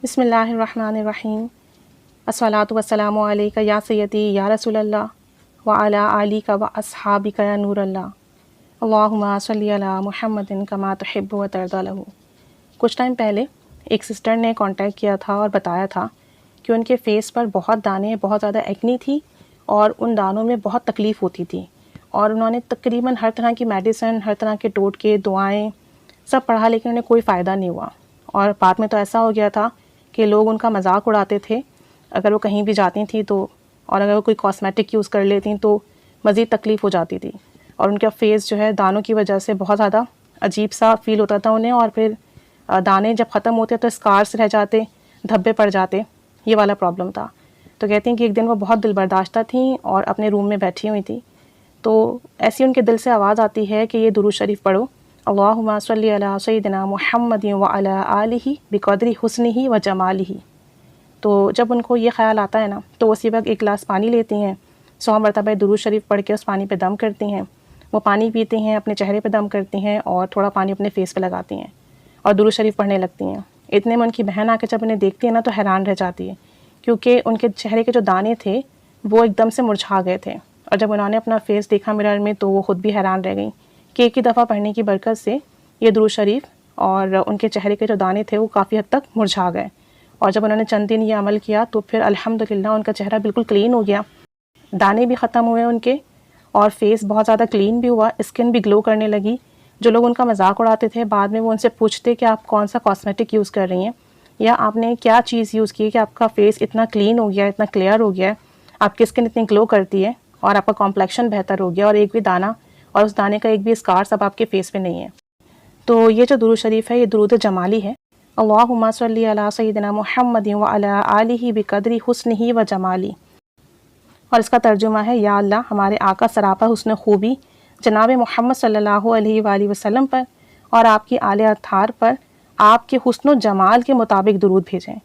بسم اللہ الرحمن الرحیم الصلاۃ والسلام علیک یا سیدی یا رسول اللہ وعلی آلک و اصحابک یا نور اللہ اللہم صلی علی محمد کما تحب و ترضی لہ۔ کچھ ٹائم پہلے ایک سسٹر نے کانٹیکٹ کیا تھا اور بتایا تھا کہ ان کے فیس پر بہت دانے، بہت زیادہ ایکنی تھی اور ان دانوں میں بہت تکلیف ہوتی تھی، اور انہوں نے تقریباً ہر طرح کی میڈیسن، ہر طرح کے ٹوٹکے، دعائیں سب پڑھا، لیکن انہیں کوئی فائدہ نہیں ہوا۔ اور بعد میں تو ایسا ہو گیا تھا کہ لوگ ان کا مذاق اڑاتے تھے اگر وہ کہیں بھی جاتی تھیں تو، اور اگر وہ کوئی کاسمیٹک یوز کر لیتی تو مزید تکلیف ہو جاتی تھی، اور ان کا فیس جو ہے دانوں کی وجہ سے بہت زیادہ عجیب سا فیل ہوتا تھا انہیں، اور پھر دانے جب ختم ہوتے تو اسکارس رہ جاتے، دھبے پڑ جاتے، یہ والا پرابلم تھا۔ تو کہتی ہیں کہ ایک دن وہ بہت دل برداشتہ تھیں اور اپنے روم میں بیٹھی ہوئی تھیں، تو ایسی ان کے دل سے آواز آتی ہے کہ یہ درود شریف پڑھو، اللہم صلی علی سیدنا محمد وعلی آلہ بقدر حسنہ و جمالہ۔ تو جب ان کو یہ خیال آتا ہے نا تو اسی وقت ایک گلاس پانی لیتی ہیں، 100 مرتبہ درود شریف پڑھ کے اس پانی پہ دم کرتی ہیں، وہ پانی پیتی ہیں، اپنے چہرے پہ دم کرتی ہیں اور تھوڑا پانی اپنے فیس پہ لگاتی ہیں اور درود شریف پڑھنے لگتی ہیں۔ اتنے میں ان کی بہن آ کے جب انہیں دیکھتی ہے نا تو حیران رہ جاتی ہے، کیونکہ ان کے چہرے کے جو دانے تھے وہ ایک دم سے مرجھا گئے تھے، اور جب انہوں نے اپنا فیس دیکھا مرر میں تو وہ خود بھی حیران رہ گئیں کہ ایک ہی دفعہ پڑھنے کی برکت سے یہ درود شریف اور ان کے چہرے کے جو دانے تھے وہ کافی حد تک مرجھا گئے۔ اور جب انہوں نے چند دن یہ عمل کیا تو پھر الحمدللہ ان کا چہرہ بالکل کلین ہو گیا، دانے بھی ختم ہوئے ان کے، اور فیس بہت زیادہ کلین بھی ہوا، اسکن بھی گلو کرنے لگی۔ جو لوگ ان کا مذاق اڑاتے تھے بعد میں وہ ان سے پوچھتے کہ آپ کون سا کاسمیٹک یوز کر رہی ہیں، یا آپ نے کیا چیز یوز کی کہ آپ کا فیس اتنا کلین ہو گیا، اتنا کلیئر ہو گیا ہے، آپ کی اسکن اتنی گلو کرتی ہے اور آپ کا کمپلیکشن بہتر ہو گیا، اور ایک بھی دانہ اور اس دانے کا ایک بھی اسکار اب آپ کے فیس پہ نہیں ہے۔ تو یہ جو درود شریف ہے یہ درود جمالی ہے، اللہم صلی علی سیدنا محمد وعلی آلہ بقدر حسنہ و جمالی، اور اس کا ترجمہ ہے یا اللہ ہمارے آقا سراپا حسن خوبی جناب محمد صلی اللہ علیہ وآلہ وسلم پر اور آپ کی آل اطہار پر آپ کے حسن و جمال کے مطابق درود بھیجیں۔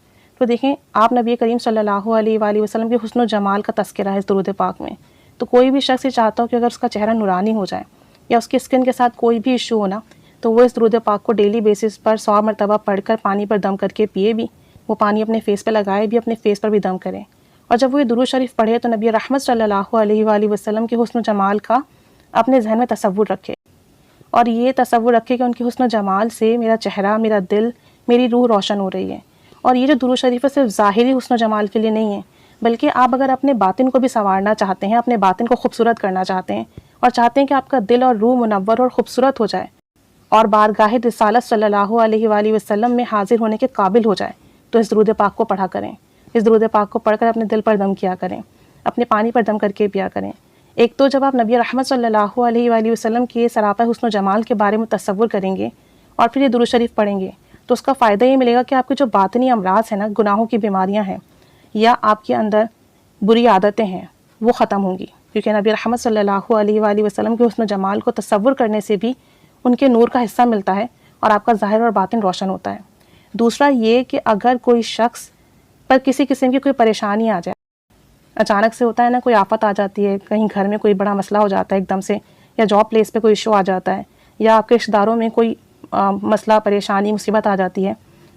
تو دیکھیں آپ نبی کریم صلی اللہ علیہ وآلہ وسلم کے حسن و جمال کا تذکرہ ہے اس درود پاک میں، تو کوئی بھی شخص یہ چاہتا ہو کہ اگر اس کا چہرہ نورانی ہو جائے یا اس کی اسکن کے ساتھ کوئی بھی ایشو ہونا، تو وہ اس درود پاک کو ڈیلی بیسس پر 100 مرتبہ پڑھ کر پانی پر دم کر کے پیے بھی، وہ پانی اپنے فیس پہ لگائے بھی، اپنے فیس پر بھی دم کریں، اور جب وہ یہ درود شریف پڑھے تو نبی رحمت صلی اللہ علیہ وآلہ وسلم کے حسن و جمال کا اپنے ذہن میں تصور رکھے، اور یہ تصور رکھے کہ ان کے حسن و جمال سے میرا چہرہ، میرا دل، میری روح روشن ہو رہی ہے۔ اور یہ جو درود شریف ہے صرف ظاہری حسن و جمال کے لیے نہیں ہے، بلکہ آپ اگر اپنے باطن کو بھی سنوارنا چاہتے ہیں، اپنے باطن کو خوبصورت کرنا چاہتے ہیں، اور چاہتے ہیں کہ آپ کا دل اور روح منور اور خوبصورت ہو جائے اور بارگاہ رسالت صلی اللہ علیہ وآلہ وسلم میں حاضر ہونے کے قابل ہو جائے، تو اس درود پاک کو پڑھا کریں، اس درود پاک کو پڑھ کر اپنے دل پر دم کیا کریں، اپنے پانی پر دم کر کے پیا کریں۔ ایک تو جب آپ نبی رحمت صلی اللہ علیہ وآلہ وسلم کے سراپا حسن و جمال کے بارے میں تصور کریں گے اور پھر یہ درود شریف پڑھیں گے تو اس کا فائدہ یہ ملے گا کہ آپ کے جو باطنی امراض ہیں نا، گناہوں کی بیماریاں ہیں یا آپ کے اندر بری عادتیں ہیں، وہ ختم ہوں گی، کیونکہ نبی رحمت صلی اللہ علیہ وآلہ وسلم کے حسن و جمال کو تصور کرنے سے بھی ان کے نور کا حصہ ملتا ہے اور آپ کا ظاہر اور باطن روشن ہوتا ہے۔ دوسرا یہ کہ اگر کوئی شخص پر کسی قسم کی کوئی پریشانی آ جائے، اچانک سے ہوتا ہے نا، کوئی آفت آ جاتی ہے، کہیں گھر میں کوئی بڑا مسئلہ ہو جاتا ہے ایک دم سے، یا جاب پلیس پہ کوئی ایشو آ جاتا ہے، یا آپ کے رشتہ داروں میں کوئی مسئلہ، پریشانی، مصیبت آ جاتی ہے،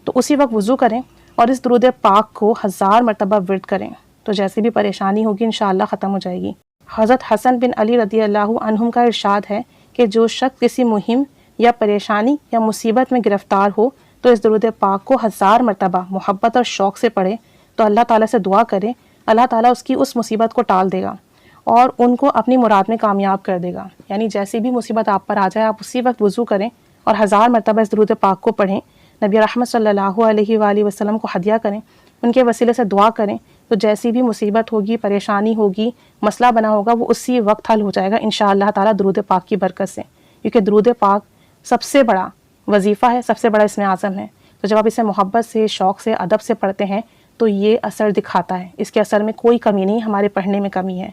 تو اسی وقت وضو کریں اور اس درود پاک کو 1000 مرتبہ ورد کریں، تو جیسی بھی پریشانی ہوگی انشاءاللہ ختم ہو جائے گی۔ حضرت حسن بن علی رضی اللہ عنہم کا ارشاد ہے کہ جو شخص کسی مہم یا پریشانی یا مصیبت میں گرفتار ہو تو اس درود پاک کو 1000 مرتبہ محبت اور شوق سے پڑھے، تو اللہ تعالیٰ سے دعا کرے، اللہ تعالیٰ اس کی اس مصیبت کو ٹال دے گا اور ان کو اپنی مراد میں کامیاب کر دے گا۔ یعنی جیسی بھی مصیبت آپ پر آ جائے آپ اسی وقت وضو کریں اور 1000 مرتبہ اس درود پاک کو پڑھیں، نبی رحمت صلی اللہ علیہ وآلہ وسلم کو ہدیہ کریں، ان کے وسیلے سے دعا کریں، تو جیسی بھی مصیبت ہوگی، پریشانی ہوگی، مسئلہ بنا ہوگا، وہ اسی وقت حل ہو جائے گا انشاءاللہ تعالیٰ درود پاک کی برکت سے، کیونکہ درود پاک سب سے بڑا وظیفہ ہے، سب سے بڑا اسم اعظم ہے۔ تو جب آپ اسے محبت سے، شوق سے، ادب سے پڑھتے ہیں تو یہ اثر دکھاتا ہے، اس کے اثر میں کوئی کمی نہیں، ہمارے پڑھنے میں کمی ہے۔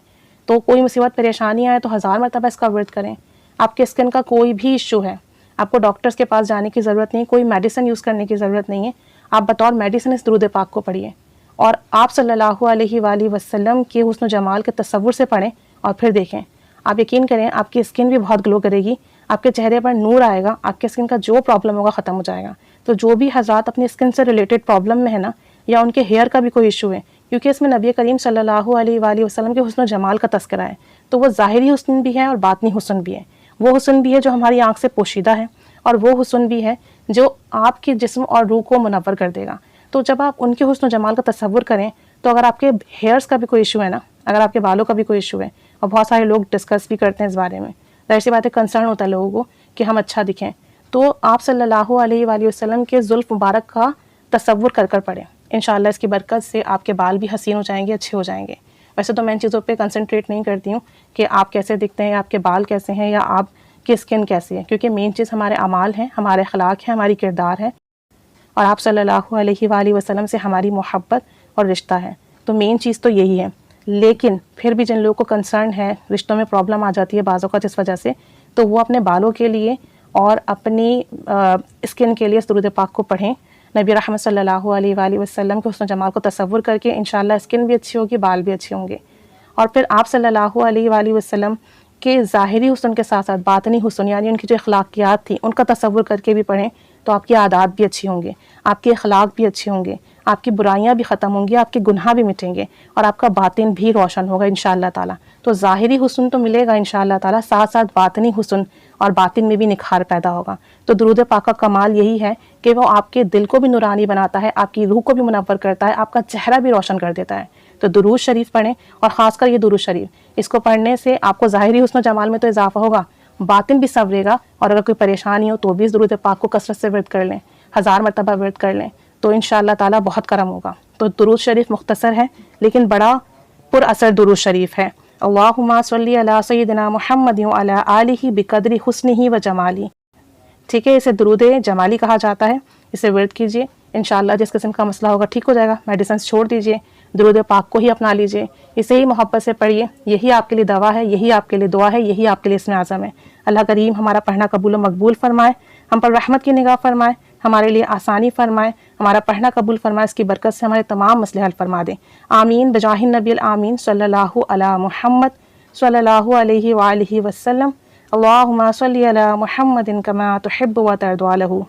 تو کوئی مصیبت پریشانی آئے تو 1000 مرتبہ اس کا ورد کریں۔ آپ کے اسکن کا کوئی بھی ایشو ہے، آپ کو ڈاکٹرز کے پاس جانے کی ضرورت نہیں، کوئی میڈیسن یوز کرنے کی ضرورت نہیں ہے، آپ بطور میڈیسن اس درود پاک کو پڑھیے اور آپ صلی اللہ علیہ وآلہ وسلم کے حسن و جمال کے تصور سے پڑھیں، اور پھر دیکھیں، آپ یقین کریں آپ کی اسکن بھی بہت گلو کرے گی، آپ کے چہرے پر نور آئے گا، آپ کے اسکن کا جو پرابلم ہوگا ختم ہو جائے گا۔ تو جو بھی حضرات اپنی اسکن سے ریلیٹڈ پرابلم میں ہے نا، یا ان کے ہیئر کا بھی کوئی ایشو ہے، کیونکہ اس میں نبی کریم صلی اللہ علیہ وآلہ وسلم کے حسن و جمال کا تذکرہ ہے، تو وہ ظاہری حسن بھی ہے اور باطنی حسن بھی ہے۔ وہ حسن بھی ہے جو ہماری آنکھ سے پوشیدہ ہے، اور وہ حسن بھی ہے جو آپ کے جسم اور روح کو منور کر دے گا۔ تو جب آپ ان کے حسن و جمال کا تصور کریں تو اگر آپ کے ہیئرس کا بھی کوئی ایشو ہے نا، اگر آپ کے بالوں کا بھی کوئی ایشو ہے، اور بہت سارے لوگ ڈسکس بھی کرتے ہیں اس بارے میں، ظاہر سی بات ہے کنسرن ہوتا ہے لوگوں کو کہ ہم اچھا دکھیں، تو آپ صلی اللہ علیہ وآلہ وسلم کے زلف مبارک کا تصور کر کر پڑھیں، انشاءاللہ اس کی برکت سے آپ کے بال بھی حسین ہو جائیں گے، اچھے ہو جائیں گے۔ ویسے تو میں ان چیزوں پہ کنسنٹریٹ نہیں کرتی ہوں کہ آپ کیسے دکھتے ہیں، یا آپ کے بال کیسے ہیں، یا آپ کی اسکن کیسی ہے، کیونکہ مین چیز ہمارے اعمال ہیں، ہمارے اخلاق ہیں، ہماری کردار ہے، اور آپ صلی اللہ علیہ وآلہ وسلم سے ہماری محبت اور رشتہ ہے، تو مین چیز تو یہی ہے۔ لیکن پھر بھی جن لوگوں کو کنسرن ہے، رشتوں میں پرابلم آ جاتی ہے بعض اوقات اس وجہ سے، تو وہ اپنے بالوں کے لیے اور اپنی اسکن کے لیے درود پاک کو پڑھیں۔ نبی رحمت صلی اللہ علیہ وآلہ وسلم کے حسن و جمال کو تصور کر کے انشاءاللہ اسکن بھی اچھی ہوگی، بال بھی اچھے ہوں گے۔ اور پھر آپ صلی اللہ علیہ وآلہ وسلم کے ظاہری حسن کے ساتھ ساتھ باطنی حسن، یعنی ان کی جو اخلاقیات تھیں ان کا تصور کر کے بھی پڑھیں، تو آپ کی عادات بھی اچھی ہوں گے، آپ کے اخلاق بھی اچھے ہوں گے، آپ کی برائیاں بھی ختم ہوں گی، آپ کے گناہ بھی مٹیں گے، اور آپ کا باطن بھی روشن ہوگا انشاءاللہ تعالیٰ۔ تو ظاہری حسن تو ملے گا انشاءاللہ تعالیٰ، ساتھ ساتھ باطنی حسن اور باطن میں بھی نکھار پیدا ہوگا۔ تو درود پاک کا کمال یہی ہے کہ وہ آپ کے دل کو بھی نورانی بناتا ہے، آپ کی روح کو بھی منور کرتا ہے، آپ کا چہرہ بھی روشن کر دیتا ہے۔ تو درود شریف پڑھیں، اور خاص کر یہ درود شریف، اس کو پڑھنے سے آپ کو ظاہری حسن و جمال میں تو اضافہ ہوگا، باطن بھی سنورے گا، اور اگر کوئی پریشانی ہو تو بھی اس درود پاک کو کثرت سے ورد کر لیں، 1000 مرتبہ ورد کر لیں، تو انشاءاللہ تعالیٰ بہت کرم ہوگا۔ تو درود شریف مختصر ہے لیکن بڑا پر اثر درود شریف ہے۔ اللہم صلی علی سیدنا محمد وعلی آلہ بقدر حسنہ و جمالہ، ٹھیک ہے، اسے درود جمالی کہا جاتا ہے، اسے ورد کیجئے، انشاءاللہ جس قسم کا مسئلہ ہوگا ٹھیک ہو جائے گا، میڈیسنز چھوڑ دیجئے، درود پاک کو ہی اپنا لیجئے، اسے ہی محبت سے پڑھیے، یہی آپ کے لیے دوا ہے، یہی آپ کے لیے دعا ہے، یہی آپ کے لیے اسم اعظم ہے۔ اللہ کریم ہمارا پڑھنا قبول و مقبول فرمائے، ہم پر رحمت کی نگاہ فرمائے، ہمارے لیے آسانی فرمائے، ہمارا پڑھنا قبول فرمائے، اس کی برکت سے ہمارے تمام مسئلے حل فرما دیں، آمین بجاہ النبی الآمین صلی اللہ علی محمد صلی اللہ علیہ وآلہ وسلم۔ اللہم صلی علی محمد کما تحب و ترضی عنہ۔